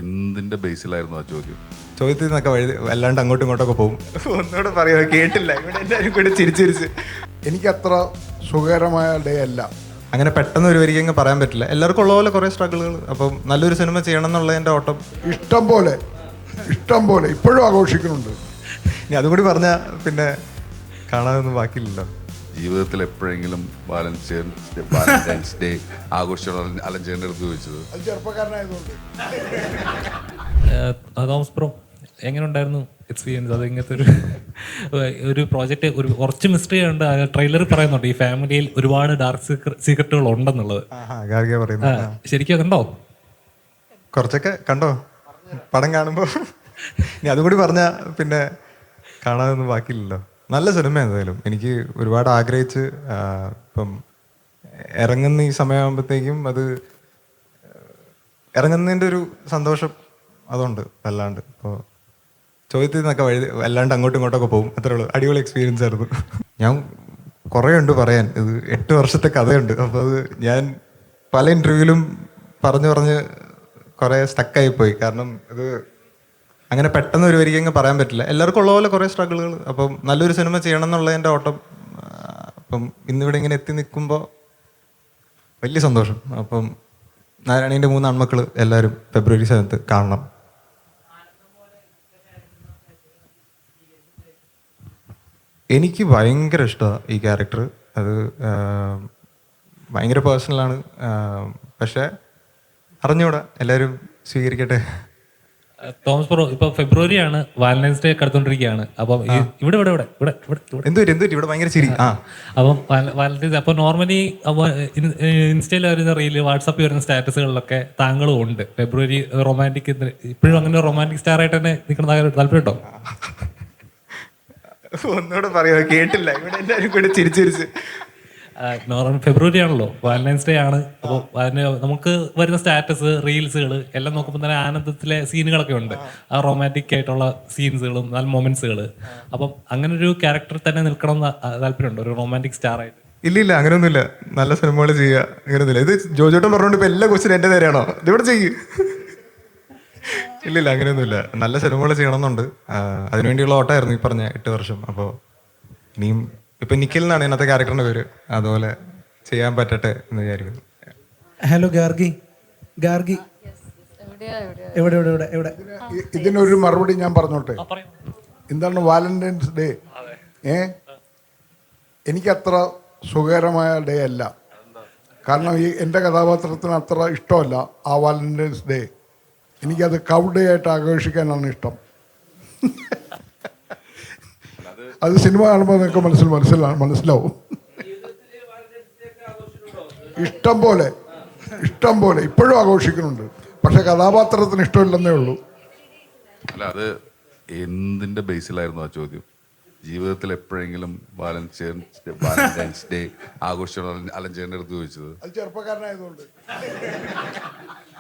എന്തിന്റെ ബേസിലായിരുന്നു ആ ചോദ്യം? ചോദ്യത്തിൽ നിന്നൊക്കെ അല്ലാണ്ട് അങ്ങോട്ടും ഇങ്ങോട്ടൊക്കെ പോകും. ഒന്നുകൂടെ പറയുക, കേട്ടില്ല. ഇവിടെ എല്ലാവരും കൂടെ ചിരിച്ചിരിച്ച്. എനിക്കത്ര സുഖകരമായ ഡേ അല്ല. അങ്ങനെ പെട്ടെന്ന് ഒരു വരികങ്ങ് പറയാൻ പറ്റില്ല. എല്ലാവർക്കും ഉള്ള പോലെ കുറേ സ്ട്രഗിളുകൾ. അപ്പം നല്ലൊരു സിനിമ ചെയ്യണം എന്നുള്ളതിൻ്റെ ഓട്ടം ഇഷ്ടം പോലെ ഇപ്പോഴും ആഘോഷിക്കുന്നുണ്ട്. ഇനി അതും കൂടി പറഞ്ഞാൽ പിന്നെ കാണാനൊന്നും ബാക്കിയില്ലല്ലോ. ജീവിതത്തിൽ എപ്പോഴെങ്കിലും വാലന്റൈൻസ് ഡേ ആഘോഷം അലഞ്ചേട്ടൻ്റെ അടുത്ത് ചോദിച്ചത്? അത് ചെറുപ്പക്കാരനായതുകൊണ്ട്. തോമസ് ബ്രോ, എങ്ങനെ ഉണ്ടായിരുന്നു എക്സ്പീരിയൻസ്? അത് ഇങ്ങനത്തെ ഒരു പ്രോജക്റ്റ്, ഒരു കുറച്ച് മിസ്റ്ററി ഉണ്ട്. ട്രെയിലർ പറയുന്നുണ്ട് ഈ ഫാമിലിയിൽ ഒരുപാട് ഡാർക്ക് സീക്രട്ടുകൾ ഉണ്ടെന്നുള്ളത്. ശരിക്കും കണ്ടോ? കുറച്ചൊക്കെ കണ്ടോ പടം കാണുമ്പോൾ? ഇനി അതും കൂടി പറഞ്ഞാൽ പിന്നെ കാണാനൊന്നും ബാക്കിയില്ലല്ലോ. നല്ല സിനിമ എന്തായാലും. എനിക്ക് ഒരുപാട് ആഗ്രഹിച്ച് ഇപ്പം ഇറങ്ങുന്ന ഈ സമയമാകുമ്പോഴത്തേക്കും അത് ഇറങ്ങുന്നതിൻ്റെ ഒരു സന്തോഷം അതുണ്ട് അല്ലാണ്ട്. ഇപ്പോൾ ചോദ്യത്തിൽ നിന്നൊക്കെ അല്ലാണ്ട് അങ്ങോട്ടും ഇങ്ങോട്ടൊക്കെ പോകും. അത്രേ ഉള്ളൂ. അടിപൊളി എക്സ്പീരിയൻസ് ആയിരുന്നു. ഞാൻ കുറേ ഉണ്ട് പറയാൻ. ഇത് 8 വർഷത്തെ കഥയുണ്ട്. അപ്പോൾ അത് ഞാൻ പല ഇൻ്റർവ്യൂവിലും പറഞ്ഞ് കുറേ സ്റ്റക്കായിപ്പോയി. കാരണം ഇത് അങ്ങനെ പെട്ടെന്ന് ഒരു വരികങ്ങ് പറയാൻ പറ്റില്ല. എല്ലാവർക്കും ഉള്ള പോലെ കുറേ സ്ട്രഗിളുകൾ. അപ്പം നല്ലൊരു സിനിമ ചെയ്യണം എന്നുള്ളതിൻ്റെ ഓട്ടം. അപ്പം ഇന്നിവിടെ ഇങ്ങനെ എത്തി നിൽക്കുമ്പോൾ വലിയ സന്തോഷം. അപ്പം നാരായണീൻ്റെ 3 ആൺമക്കൾ എല്ലാവരും ഫെബ്രുവരി 7 കാണണം. എനിക്ക് ഭയങ്കര ഇഷ്ടമാണ് ഈ ക്യാരക്ടർ. അത് ഭയങ്കര പേഴ്സണലാണ്. പക്ഷേ അറിഞ്ഞൂടാ, എല്ലാവരും സ്വീകരിക്കട്ടെ. തോമസ് ബ്രോ, ഇപ്പൊ ഫെബ്രുവരി ആണ്, വാലന്റൈൻസ് ഡേ കടന്നുകൊണ്ടിരിക്കുകയാണ്. അപ്പം ഇവിടെ ഇവിടെ ഭയങ്കര ചിരി. അപ്പം വാലന്റൈൻസ്, അപ്പൊ നോർമലി ഇൻസ്റ്റയിൽ വരുന്ന റീല്, വാട്സാപ്പിൽ വരുന്ന സ്റ്റാറ്റസുകളിലൊക്കെ താങ്കളും ഉണ്ട്. ഫെബ്രുവരി റൊമാൻറ്റിക്, ഇപ്പോഴും അങ്ങനെ റൊമാൻറ്റിക് സ്റ്റാർ ആയിട്ട് തന്നെ നിൽക്കുന്ന താല്പര്യം ഉണ്ടോ? ഒന്നുകൂടെ പറയുക, കേട്ടില്ല. ഇവിടെ എല്ലാവരും കൂടെ ചിരിച്ചിരിച്ച്. ഫെബ്രുവരി ആണല്ലോ, വാലന്റൈൻസ് ഡേ ആണ്. അപ്പോൾ അതിന് നമുക്ക് വരുന്ന സ്റ്റാറ്റസ്, റീൽസുകൾ എല്ലാം നോക്കുമ്പോൾ തന്നെ ആനന്ദത്തിലെ സീനുകളൊക്കെ ഉണ്ട്. ആ റൊമാൻറ്റിക് ആയിട്ടുള്ള സീൻസുകളും നല്ല മൊമെന്റ്സുകൾ. അപ്പം അങ്ങനെ ഒരു ക്യാരക്ടർ തന്നെ നിൽക്കണം എന്ന് താല്പര്യമുണ്ടോ, ഒരു റൊമാൻറ്റിക് സ്റ്റാർ ആയിട്ട്? ഇല്ല, അങ്ങനെയൊന്നുമില്ല. നല്ല സിനിമകൾ ചെയ്യുക, അങ്ങനെയൊന്നുമില്ല. ഇത് ജോജോട്ടൻ പറഞ്ഞുകൊണ്ട് ഇപ്പം എല്ലാ ക്വസ്റ്റിനും എൻ്റെ നേരെയാണോ? ഇതിവിടെ ചെയ്യ്. ഇല്ല, അങ്ങനെയൊന്നുമില്ല. നല്ല സിനിമകൾ ചെയ്യണമെന്നുണ്ട്. അതിനുവേണ്ടിയുള്ള ഓട്ടമായിരുന്നു ഈ പറഞ്ഞ 8 വർഷം. അപ്പോൾ ഇനിയും ഇപ്പം നിഖിൽ എന്നാണ് ഇന്നത്തെ ക്യാരക്ടറിൻ്റെ പേര്. അതുപോലെ ചെയ്യാൻ പറ്റട്ടെ എന്ന് വിചാരിക്കുന്നു. ഹലോ ഗാർഗി. എവിടെ ഇതിനൊരു മറുപടി ഞാൻ പറഞ്ഞോട്ടെ. എന്താണ് വാലന്റൈൻസ് ഡേ? എനിക്കത്ര സുഖകരമായ ഡേ അല്ല. കാരണം എൻ്റെ കഥാപാത്രത്തിന് അത്ര ഇഷ്ടമല്ല ആ വാലന്റൈൻസ് ഡേ. എനിക്കത് കൗ ഡേ ആയിട്ട് ആഘോഷിക്കാനാണ് ഇഷ്ടം. അത് സിനിമ കാണുമ്പോൾ നിങ്ങൾക്ക് മനസ്സിലാവും. ഇഷ്ടം പോലെ ഇപ്പോഴും ആഘോഷിക്കുന്നുണ്ട്. പക്ഷെ കഥാപാത്രത്തിന് ഇഷ്ടമില്ലെന്നേ ഉള്ളൂ. അല്ല, അത് എന്തിന്റെ ബേസിലായിരുന്നു ആ ചോദ്യം? ജീവിതത്തിൽ എപ്പോഴെങ്കിലും വാലന്റൈൻസ് ഡേ ആഘോഷം അലഞ്ചേട്ടൻ്റെ അടുത്ത് ചോദിച്ചത്? അത് ചെറുപ്പക്കാരനായതുകൊണ്ട്.